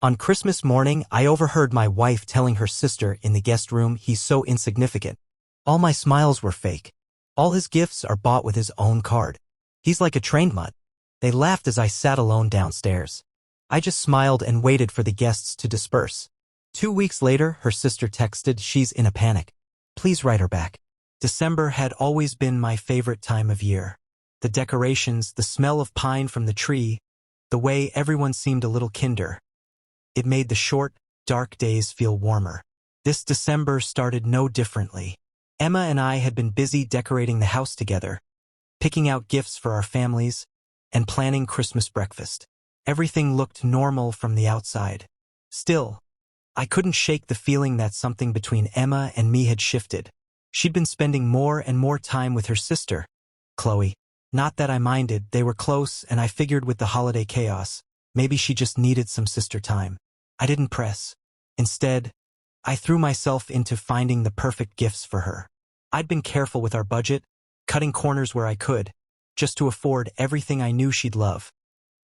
On Christmas morning, I overheard my wife telling her sister in the guest room he's so insignificant. All my smiles were fake. All his gifts are bought with his own card. He's like a trained mutt. They laughed as I sat alone downstairs. I just smiled and waited for the guests to disperse. 2 weeks later, her sister texted she's in a panic. Please write her back. December had always been my favorite time of year. The decorations, the smell of pine from the tree, the way everyone seemed a little kinder. It made the short, dark days feel warmer. This December started no differently. Emma and I had been busy decorating the house together, picking out gifts for our families, and planning Christmas breakfast. Everything looked normal from the outside. Still, I couldn't shake the feeling that something between Emma and me had shifted. She'd been spending more and more time with her sister, Chloe. Not that I minded, they were close, and I figured with the holiday chaos, maybe she just needed some sister time. I didn't press. Instead, I threw myself into finding the perfect gifts for her. I'd been careful with our budget, cutting corners where I could, just to afford everything I knew she'd love.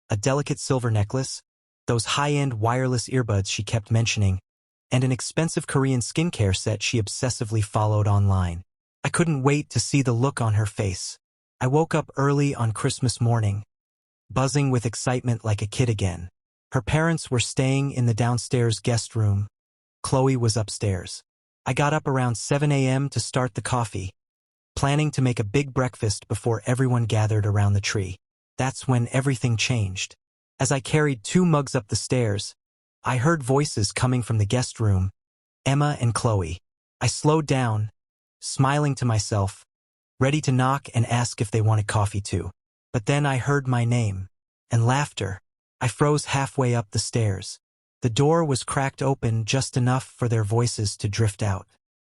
A delicate silver necklace, those high-end wireless earbuds she kept mentioning, and an expensive Korean skincare set she obsessively followed online. I couldn't wait to see the look on her face. I woke up early on Christmas morning, buzzing with excitement like a kid again. Her parents were staying in the downstairs guest room. Chloe was upstairs. I got up around 7 a.m. to start the coffee, planning to make a big breakfast before everyone gathered around the tree. That's when everything changed. As I carried 2 mugs up the stairs, I heard voices coming from the guest room, Emma and Chloe. I slowed down, smiling to myself, ready to knock and ask if they wanted coffee too. But then I heard my name, and laughter. I froze halfway up the stairs. The door was cracked open just enough for their voices to drift out.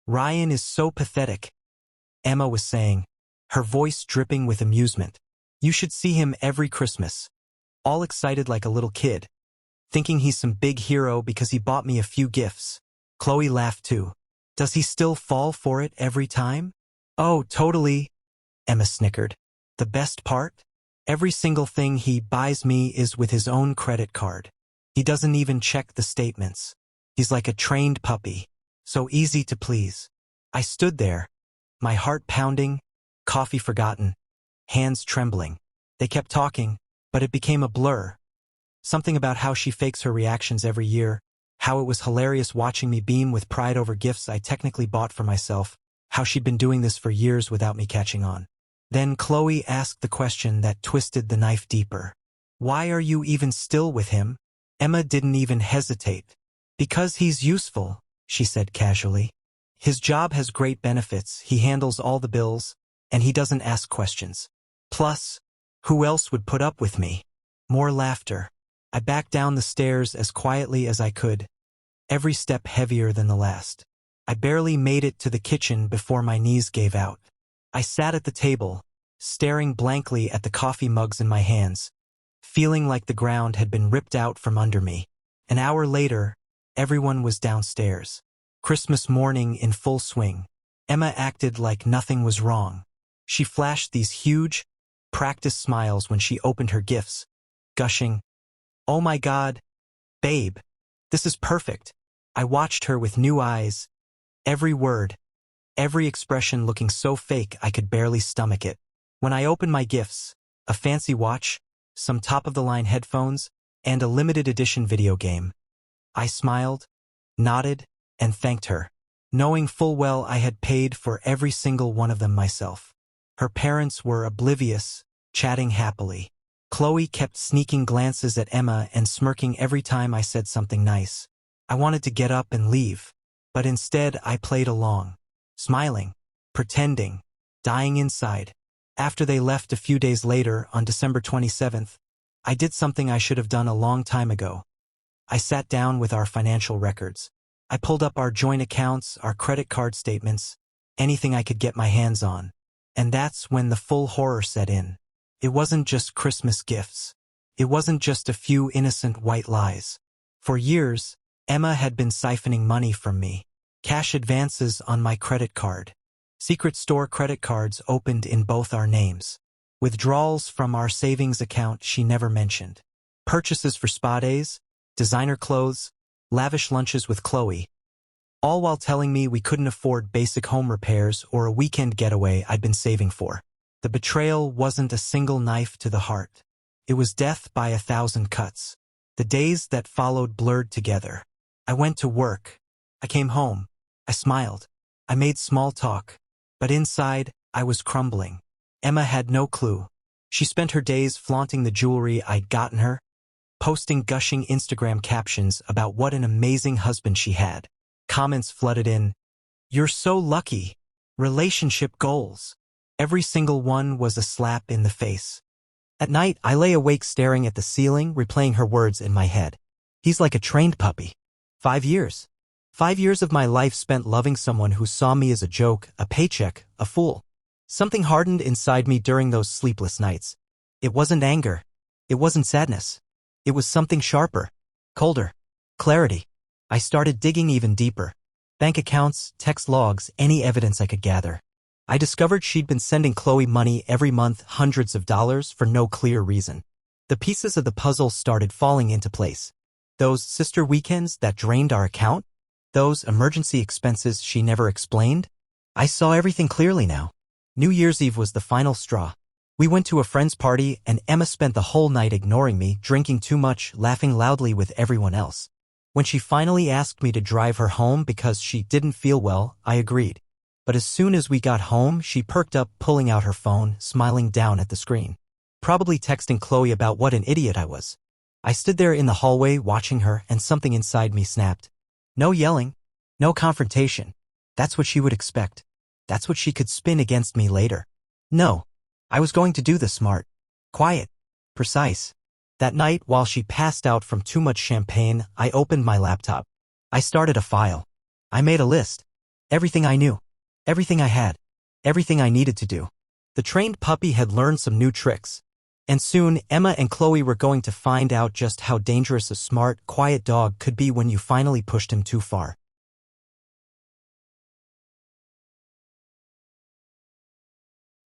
Ryan is so pathetic, Emma was saying, her voice dripping with amusement. You should see him every Christmas. All excited like a little kid, thinking he's some big hero because he bought me a few gifts. Chloe laughed too. Does he still fall for it every time? Oh, totally, Emma snickered. The best part? Every single thing he buys me is with his own credit card. He doesn't even check the statements. He's like a trained puppy, so easy to please. I stood there, my heart pounding, coffee forgotten, hands trembling. They kept talking, but it became a blur. Something about how she fakes her reactions every year, how it was hilarious watching me beam with pride over gifts I technically bought for myself, how she'd been doing this for years without me catching on. Then Chloe asked the question that twisted the knife deeper. Why are you even still with him? Emma didn't even hesitate. Because he's useful, she said casually. His job has great benefits, he handles all the bills, and he doesn't ask questions. Plus, who else would put up with me? More laughter. I backed down the stairs as quietly as I could, every step heavier than the last. I barely made it to the kitchen before my knees gave out. I sat at the table, staring blankly at the coffee mugs in my hands, feeling like the ground had been ripped out from under me. An hour later, everyone was downstairs. Christmas morning in full swing. Emma acted like nothing was wrong. She flashed these huge, practiced smiles when she opened her gifts, gushing, "Oh my God, babe, this is perfect." I watched her with new eyes, every word, every expression looking so fake I could barely stomach it. When I opened my gifts, a fancy watch, some top-of-the-line headphones, and a limited edition video game, I smiled, nodded, and thanked her, knowing full well I had paid for every single one of them myself. Her parents were oblivious, chatting happily. Chloe kept sneaking glances at Emma and smirking every time I said something nice. I wanted to get up and leave, but instead I played along, smiling, pretending, dying inside. After they left a few days later, on December 27th, I did something I should have done a long time ago. I sat down with our financial records. I pulled up our joint accounts, our credit card statements, anything I could get my hands on. And that's when the full horror set in. It wasn't just Christmas gifts. It wasn't just a few innocent white lies. For years, Emma had been siphoning money from me. Cash advances on my credit card. Secret store credit cards opened in both our names. Withdrawals from our savings account she never mentioned. Purchases for spa days, designer clothes, lavish lunches with Chloe, all while telling me we couldn't afford basic home repairs or a weekend getaway I'd been saving for. The betrayal wasn't a single knife to the heart. It was death by 1,000 cuts. The days that followed blurred together. I went to work. I came home. I smiled. I made small talk. But inside, I was crumbling. Emma had no clue. She spent her days flaunting the jewelry I'd gotten her, posting gushing Instagram captions about what an amazing husband she had. Comments flooded in. "You're so lucky. Relationship goals." Every single one was a slap in the face. At night, I lay awake staring at the ceiling, replaying her words in my head. He's like a trained puppy. 5 years. 5 years of my life spent loving someone who saw me as a joke, a paycheck, a fool. Something hardened inside me during those sleepless nights. It wasn't anger. It wasn't sadness. It was something sharper, colder, clarity. I started digging even deeper. Bank accounts, text logs, any evidence I could gather. I discovered she'd been sending Chloe money every month, hundreds of dollars, for no clear reason. The pieces of the puzzle started falling into place. Those sister weekends that drained our account? Those emergency expenses she never explained? I saw everything clearly now. New Year's Eve was the final straw. We went to a friend's party and Emma spent the whole night ignoring me, drinking too much, laughing loudly with everyone else. When she finally asked me to drive her home because she didn't feel well, I agreed. But as soon as we got home, she perked up, pulling out her phone, smiling down at the screen. Probably texting Chloe about what an idiot I was. I stood there in the hallway watching her, and something inside me snapped. No yelling. No confrontation. That's what she would expect. That's what she could spin against me later. No. I was going to do the smart, quiet, precise. That night, while she passed out from too much champagne, I opened my laptop. I started a file. I made a list. Everything I knew. Everything I had. Everything I needed to do. The trained puppy had learned some new tricks. And soon, Emma and Chloe were going to find out just how dangerous a smart, quiet dog could be when you finally pushed him too far.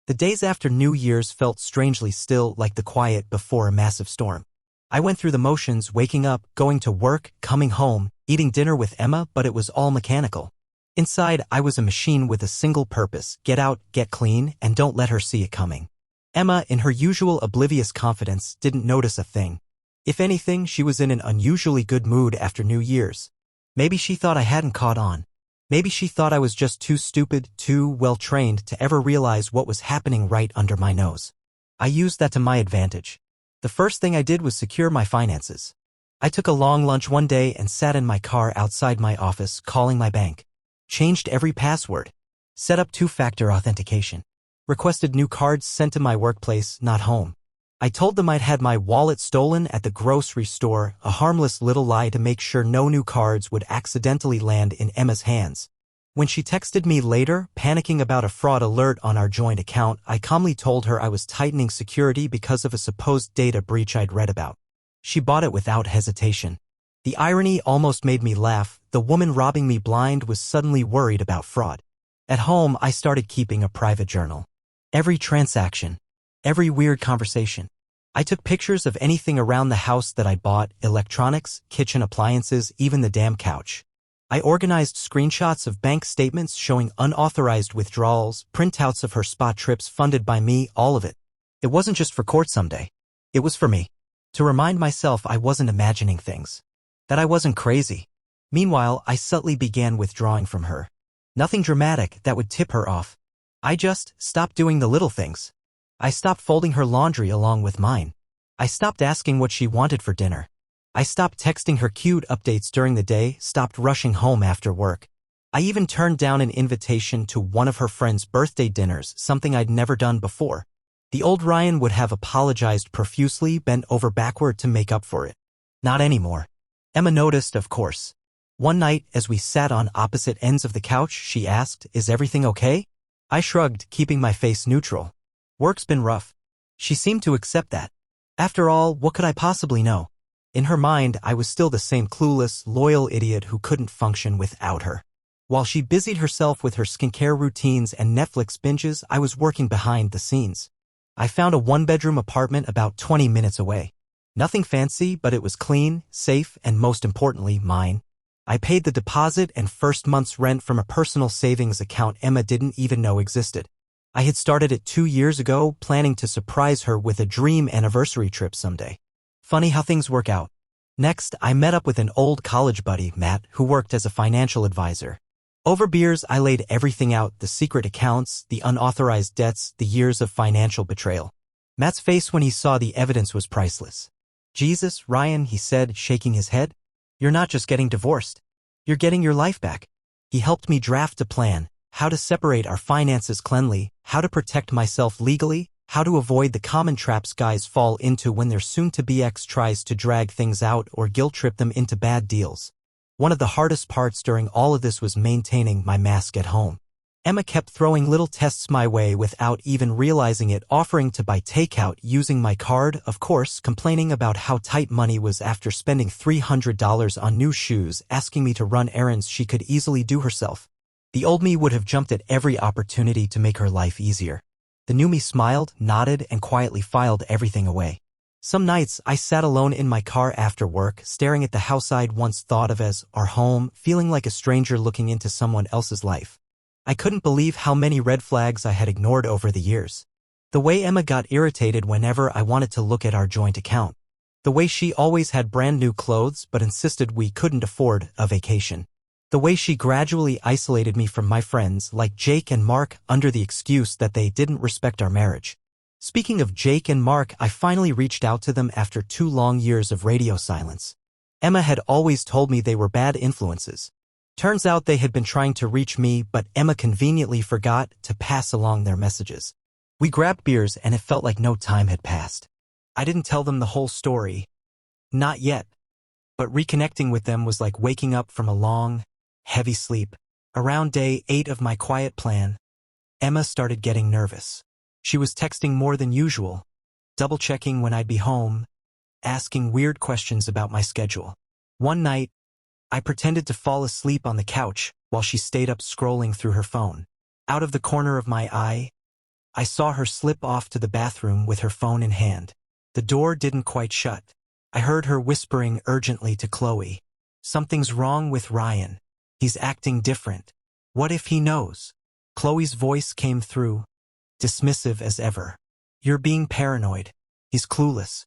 The days after New Year's felt strangely still, like the quiet before a massive storm. I went through the motions, waking up, going to work, coming home, eating dinner with Emma, but it was all mechanical. Inside, I was a machine with a single purpose: get out, get clean, and don't let her see it coming. Emma, in her usual oblivious confidence, didn't notice a thing. If anything, she was in an unusually good mood after New Year's. Maybe she thought I hadn't caught on. Maybe she thought I was just too stupid, too well-trained to ever realize what was happening right under my nose. I used that to my advantage. The first thing I did was secure my finances. I took a long lunch one day and sat in my car outside my office, calling my bank. Changed every password. Set up two-factor authentication. Requested new cards sent to my workplace, not home. I told them I'd had my wallet stolen at the grocery store, a harmless little lie to make sure no new cards would accidentally land in Emma's hands. When she texted me later, panicking about a fraud alert on our joint account, I calmly told her I was tightening security because of a supposed data breach I'd read about. She bought it without hesitation. The irony almost made me laugh. The woman robbing me blind was suddenly worried about fraud. At home, I started keeping a private journal. Every transaction. Every weird conversation. I took pictures of anything around the house that I'd bought: electronics, kitchen appliances, even the damn couch. I organized screenshots of bank statements showing unauthorized withdrawals, printouts of her spa trips funded by me, all of it. It wasn't just for court someday. It was for me. To remind myself I wasn't imagining things. That I wasn't crazy. Meanwhile, I subtly began withdrawing from her. Nothing dramatic that would tip her off. I just stopped doing the little things. I stopped folding her laundry along with mine. I stopped asking what she wanted for dinner. I stopped texting her cute updates during the day, stopped rushing home after work. I even turned down an invitation to one of her friends' birthday dinners, something I'd never done before. The old Ryan would have apologized profusely, bent over backward to make up for it. Not anymore. Emma noticed, of course. One night, as we sat on opposite ends of the couch, she asked, "Is everything okay?" I shrugged, keeping my face neutral. Work's been rough. She seemed to accept that. After all, what could I possibly know? In her mind, I was still the same clueless, loyal idiot who couldn't function without her. While she busied herself with her skincare routines and Netflix binges, I was working behind the scenes. I found a one-bedroom apartment about 20 minutes away. Nothing fancy, but it was clean, safe, and most importantly, mine. I paid the deposit and first month's rent from a personal savings account Emma didn't even know existed. I had started it 2 years ago, planning to surprise her with a dream anniversary trip someday. Funny how things work out. Next, I met up with an old college buddy, Matt, who worked as a financial advisor. Over beers, I laid everything out, the secret accounts, the unauthorized debts, the years of financial betrayal. Matt's face when he saw the evidence was priceless. "Jesus, Ryan," he said, shaking his head. "You're not just getting divorced. You're getting your life back." He helped me draft a plan, how to separate our finances cleanly, how to protect myself legally, how to avoid the common traps guys fall into when their soon-to-be ex tries to drag things out or guilt-trip them into bad deals. One of the hardest parts during all of this was maintaining my mask at home. Emma kept throwing little tests my way without even realizing it, offering to buy takeout using my card, of course, complaining about how tight money was after spending $300 on new shoes, asking me to run errands she could easily do herself. The old me would have jumped at every opportunity to make her life easier. The new me smiled, nodded, and quietly filed everything away. Some nights, I sat alone in my car after work, staring at the house I'd once thought of as our home, feeling like a stranger looking into someone else's life. I couldn't believe how many red flags I had ignored over the years. The way Emma got irritated whenever I wanted to look at our joint account. The way she always had brand new clothes but insisted we couldn't afford a vacation. The way she gradually isolated me from my friends like Jake and Mark under the excuse that they didn't respect our marriage. Speaking of Jake and Mark, I finally reached out to them after 2 long years of radio silence. Emma had always told me they were bad influences. Turns out they had been trying to reach me, but Emma conveniently forgot to pass along their messages. We grabbed beers and it felt like no time had passed. I didn't tell them the whole story. Not yet. But reconnecting with them was like waking up from a long, heavy sleep. Around day 8 of my quiet plan, Emma started getting nervous. She was texting more than usual, double-checking when I'd be home, asking weird questions about my schedule. One night, I pretended to fall asleep on the couch while she stayed up scrolling through her phone. Out of the corner of my eye, I saw her slip off to the bathroom with her phone in hand. The door didn't quite shut. I heard her whispering urgently to Chloe, "Something's wrong with Ryan. He's acting different. What if he knows?" Chloe's voice came through, dismissive as ever. "You're being paranoid. He's clueless.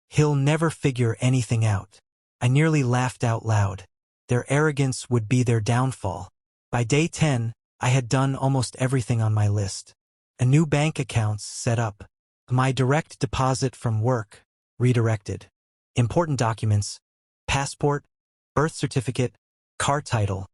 He'll never figure anything out." I nearly laughed out loud. Their arrogance would be their downfall. By day 10, I had done almost everything on my list. A new bank account set up. My direct deposit from work redirected. Important documents, passport, birth certificate, car title,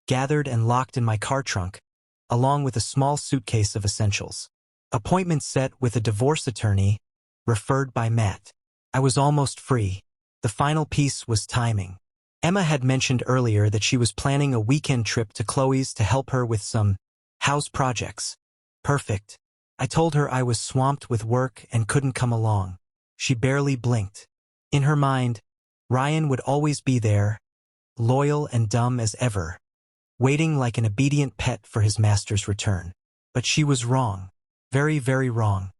gathered and locked in my car trunk, along with a small suitcase of essentials. Appointment set with a divorce attorney, referred by Matt. I was almost free. The final piece was timing. Emma had mentioned earlier that she was planning a weekend trip to Chloe's to help her with some house projects. Perfect. I told her I was swamped with work and couldn't come along. She barely blinked. In her mind, Ryan would always be there, loyal and dumb as ever, waiting like an obedient pet for his master's return. But she was wrong. Very, very wrong.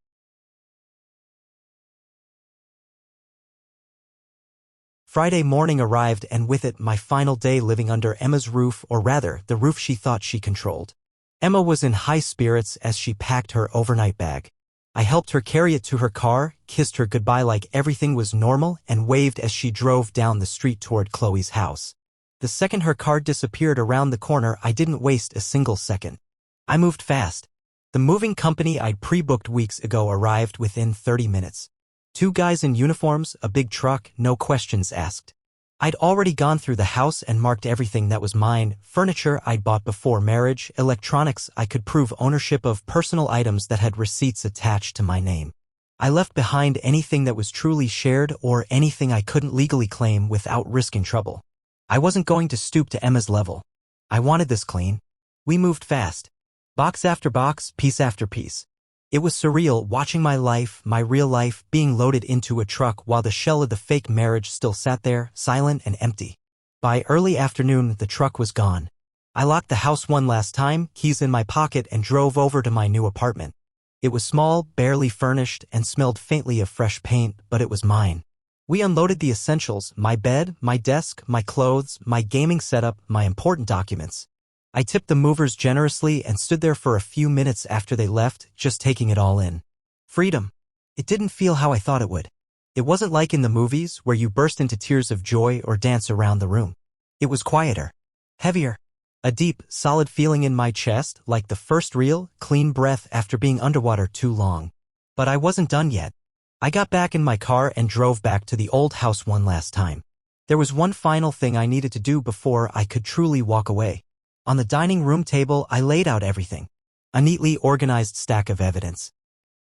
Friday morning arrived, and with it my final day living under Emma's roof, or rather, the roof she thought she controlled. Emma was in high spirits as she packed her overnight bag. I helped her carry it to her car, kissed her goodbye like everything was normal, and waved as she drove down the street toward Chloe's house. The second her car disappeared around the corner, I didn't waste a single second. I moved fast. The moving company I'd pre-booked weeks ago arrived within 30 minutes. 2 guys in uniforms, a big truck, no questions asked. I'd already gone through the house and marked everything that was mine: furniture I'd bought before marriage, electronics I could prove ownership of, personal items that had receipts attached to my name. I left behind anything that was truly shared or anything I couldn't legally claim without risking trouble. I wasn't going to stoop to Emma's level. I wanted this clean. We moved fast. Box after box, piece after piece. It was surreal watching my life, my real life, being loaded into a truck while the shell of the fake marriage still sat there, silent and empty. By early afternoon, the truck was gone. I locked the house one last time, keys in my pocket, and drove over to my new apartment. It was small, barely furnished, and smelled faintly of fresh paint, but it was mine. We unloaded the essentials: my bed, my desk, my clothes, my gaming setup, my important documents. I tipped the movers generously and stood there for a few minutes after they left, just taking it all in. Freedom. It didn't feel how I thought it would. It wasn't like in the movies where you burst into tears of joy or dance around the room. It was quieter. Heavier. A deep, solid feeling in my chest, like the first real, clean breath after being underwater too long. But I wasn't done yet. I got back in my car and drove back to the old house one last time. There was one final thing I needed to do before I could truly walk away. On the dining room table, I laid out everything. A neatly organized stack of evidence.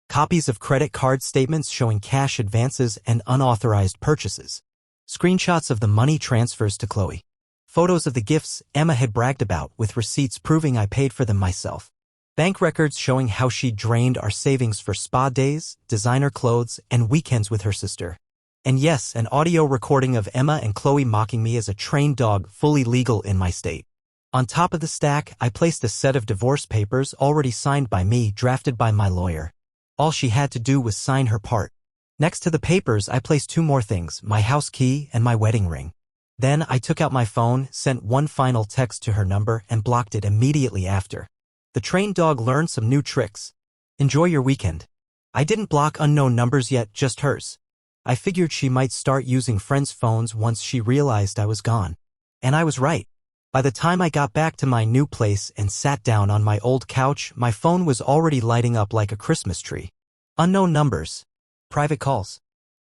Copies of credit card statements showing cash advances and unauthorized purchases. Screenshots of the money transfers to Chloe. Photos of the gifts Emma had bragged about with receipts proving I paid for them myself. Bank records showing how she drained our savings for spa days, designer clothes, and weekends with her sister. And yes, an audio recording of Emma and Chloe mocking me as a trained dog, fully legal in my state. On top of the stack, I placed a set of divorce papers already signed by me, drafted by my lawyer. All she had to do was sign her part. Next to the papers, I placed two more things: my house key and my wedding ring. Then I took out my phone, sent one final text to her number, and blocked it immediately after. The trained dog learned some new tricks. Enjoy your weekend. I didn't block unknown numbers yet, just hers. I figured she might start using friends' phones once she realized I was gone. And I was right. By the time I got back to my new place and sat down on my old couch, my phone was already lighting up like a Christmas tree. Unknown numbers. Private calls.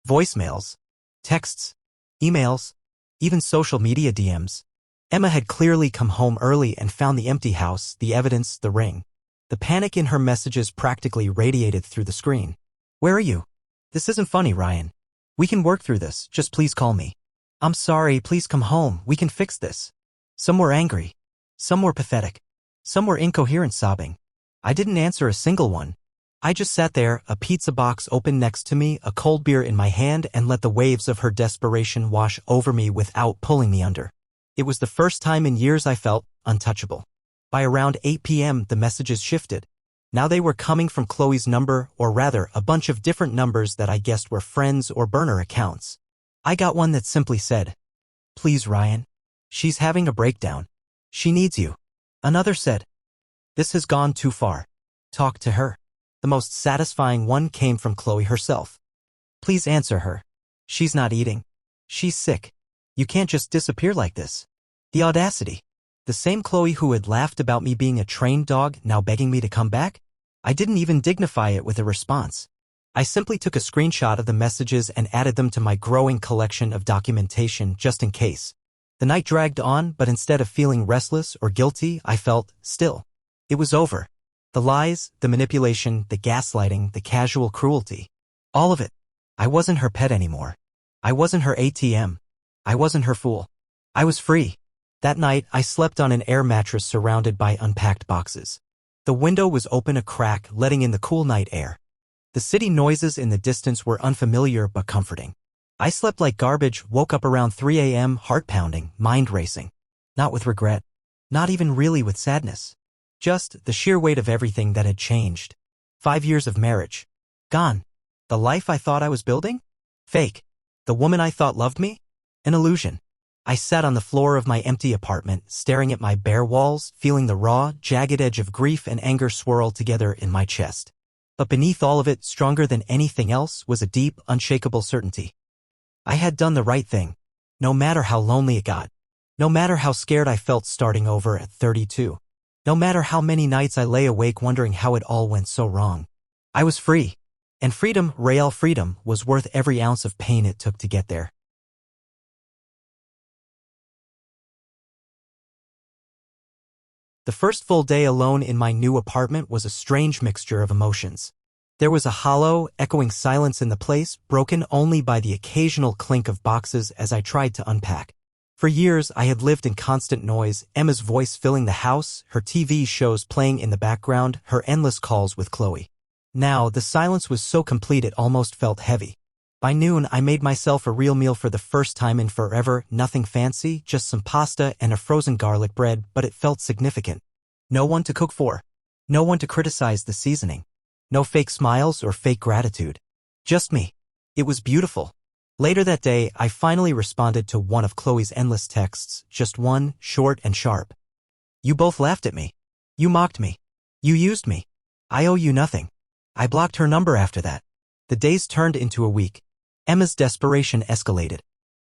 Voicemails. Texts. Emails. Even social media DMs. Emma had clearly come home early and found the empty house, the evidence, the ring. The panic in her messages practically radiated through the screen. Where are you? This isn't funny, Ryan. We can work through this, just please call me. I'm sorry, please come home, we can fix this. Some were angry. Some were pathetic. Some were incoherent, sobbing. I didn't answer a single one. I just sat there, a pizza box open next to me, a cold beer in my hand, and let the waves of her desperation wash over me without pulling me under. It was the first time in years I felt untouchable. By around 8 p.m., the messages shifted. Now they were coming from Chloe's number, or rather, a bunch of different numbers that I guessed were friends or burner accounts. I got one that simply said, "Please, Ryan. She's having a breakdown. She needs you." Another said, "This has gone too far. Talk to her." The most satisfying one came from Chloe herself. "Please answer her. She's not eating. She's sick. You can't just disappear like this." The audacity. The same Chloe who had laughed about me being a trained dog, now begging me to come back? I didn't even dignify it with a response. I simply took a screenshot of the messages and added them to my growing collection of documentation just in case. The night dragged on, but instead of feeling restless or guilty, I felt still. It was over. The lies, the manipulation, the gaslighting, the casual cruelty. All of it. I wasn't her pet anymore. I wasn't her ATM. I wasn't her fool. I was free. That night, I slept on an air mattress surrounded by unpacked boxes. The window was open a crack, letting in the cool night air. The city noises in the distance were unfamiliar but comforting. I slept like garbage, woke up around 3 a.m., heart pounding, mind racing. Not with regret. Not even really with sadness. Just the sheer weight of everything that had changed. 5 years of marriage. Gone. The life I thought I was building? Fake. The woman I thought loved me? An illusion. I sat on the floor of my empty apartment, staring at my bare walls, feeling the raw, jagged edge of grief and anger swirl together in my chest. But beneath all of it, stronger than anything else, was a deep, unshakable certainty. I had done the right thing. No matter how lonely it got. No matter how scared I felt starting over at 32. No matter how many nights I lay awake wondering how it all went so wrong. I was free. And freedom, real freedom, was worth every ounce of pain it took to get there. The first full day alone in my new apartment was a strange mixture of emotions. There was a hollow, echoing silence in the place, broken only by the occasional clink of boxes as I tried to unpack. For years, I had lived in constant noise, Emma's voice filling the house, her TV shows playing in the background, her endless calls with Chloe. Now, the silence was so complete it almost felt heavy. By noon, I made myself a real meal for the first time in forever, nothing fancy, just some pasta and a frozen garlic bread, but it felt significant. No one to cook for. No one to criticize the seasoning. No fake smiles or fake gratitude. Just me. It was beautiful. Later that day, I finally responded to one of Chloe's endless texts, just one, short and sharp. You both laughed at me. You mocked me. You used me. I owe you nothing. I blocked her number after that. The days turned into a week. Emma's desperation escalated.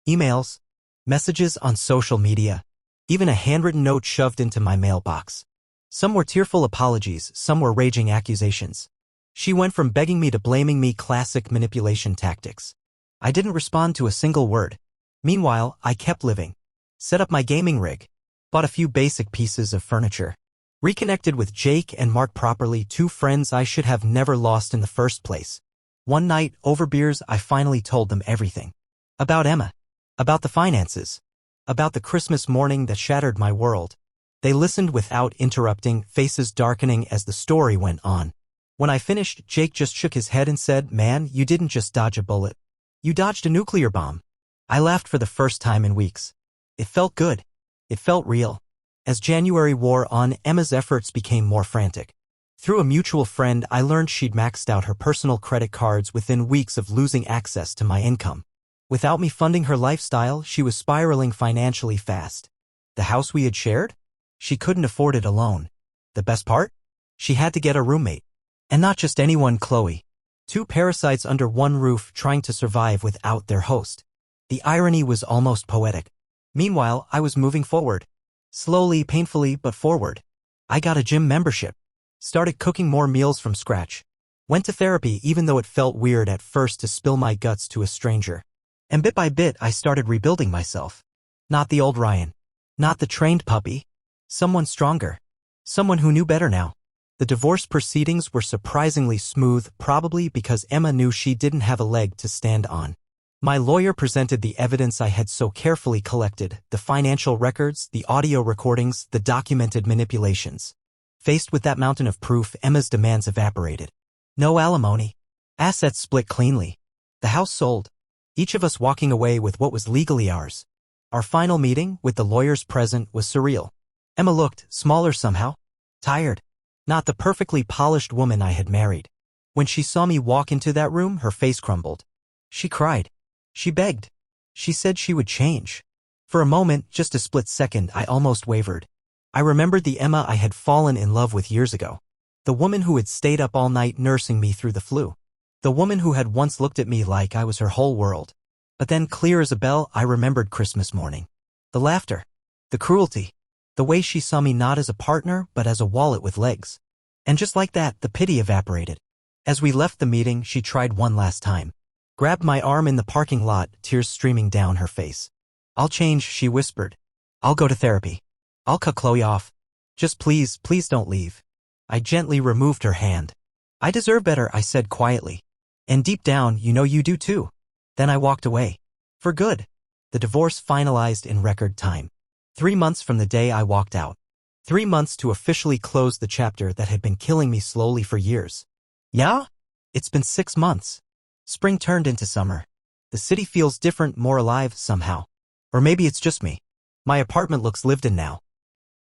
Emails, messages on social media, even a handwritten note shoved into my mailbox. Some were tearful apologies, some were raging accusations. She went from begging me to blaming me, classic manipulation tactics. I didn't respond to a single word. Meanwhile, I kept living. Set up my gaming rig. Bought a few basic pieces of furniture. Reconnected with Jake and Mark properly, two friends I should have never lost in the first place. One night, over beers, I finally told them everything. About Emma. About the finances. About the Christmas morning that shattered my world. They listened without interrupting, faces darkening as the story went on. When I finished, Jake just shook his head and said, "Man, you didn't just dodge a bullet. You dodged a nuclear bomb." I laughed for the first time in weeks. It felt good. It felt real. As January wore on, Emma's efforts became more frantic. Through a mutual friend, I learned she'd maxed out her personal credit cards within weeks of losing access to my income. Without me funding her lifestyle, she was spiraling financially fast. The house we had shared? She couldn't afford it alone. The best part? She had to get a roommate. And not just anyone, Chloe. Two parasites under one roof trying to survive without their host. The irony was almost poetic. Meanwhile, I was moving forward. Slowly, painfully, but forward. I got a gym membership. Started cooking more meals from scratch. Went to therapy even though it felt weird at first to spill my guts to a stranger. And bit by bit I started rebuilding myself. Not the old Ryan. Not the trained puppy. Someone stronger. Someone who knew better now. The divorce proceedings were surprisingly smooth, probably because Emma knew she didn't have a leg to stand on. My lawyer presented the evidence I had so carefully collected, the financial records, the audio recordings, the documented manipulations. Faced with that mountain of proof, Emma's demands evaporated. No alimony. Assets split cleanly. The house sold. Each of us walking away with what was legally ours. Our final meeting, with the lawyers present, was surreal. Emma looked smaller somehow. Tired. Not the perfectly polished woman I had married. When she saw me walk into that room, her face crumbled. She cried. She begged. She said she would change. For a moment, just a split second, I almost wavered. I remembered the Emma I had fallen in love with years ago. The woman who had stayed up all night nursing me through the flu. The woman who had once looked at me like I was her whole world. But then, clear as a bell, I remembered Christmas morning. The laughter. The cruelty. The way she saw me not as a partner, but as a wallet with legs. And just like that, the pity evaporated. As we left the meeting, she tried one last time. Grabbed my arm in the parking lot, tears streaming down her face. "I'll change," she whispered. "I'll go to therapy. I'll cut Chloe off. Just please, please don't leave." I gently removed her hand. "I deserve better," I said quietly. "And deep down, you know you do too." Then I walked away. For good. The divorce finalized in record time. 3 months from the day I walked out. 3 months to officially close the chapter that had been killing me slowly for years. Yeah? It's been 6 months. Spring turned into summer. The city feels different, more alive somehow. Or maybe it's just me. My apartment looks lived in now.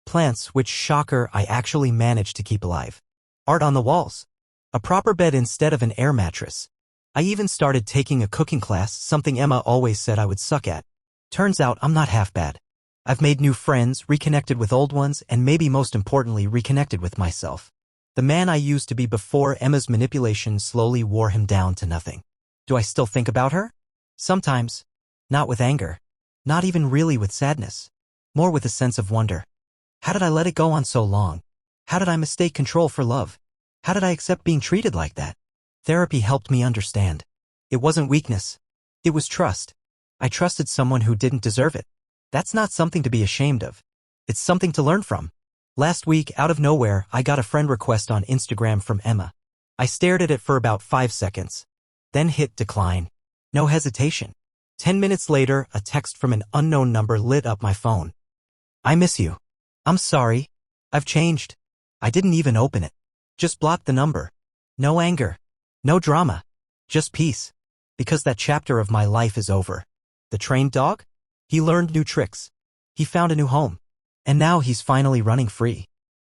Plants, which, shocker, I actually managed to keep alive. Art on the walls. A proper bed instead of an air mattress. I even started taking a cooking class, something Emma always said I would suck at. Turns out I'm not half bad. I've made new friends, reconnected with old ones, and maybe most importantly, reconnected with myself. The man I used to be before Emma's manipulation slowly wore him down to nothing. Do I still think about her? Sometimes. Not with anger. Not even really with sadness. More with a sense of wonder. How did I let it go on so long? How did I mistake control for love? How did I accept being treated like that? Therapy helped me understand. It wasn't weakness. It was trust. I trusted someone who didn't deserve it. That's not something to be ashamed of. It's something to learn from. Last week, out of nowhere, I got a friend request on Instagram from Emma. I stared at it for about 5 seconds. Then hit decline. No hesitation. 10 minutes later, a text from an unknown number lit up my phone. "I miss you. I'm sorry. I've changed." I didn't even open it. Just blocked the number. No anger. No drama. Just peace. Because that chapter of my life is over. The trained dog? He learned new tricks. He found a new home. And now he's finally running free.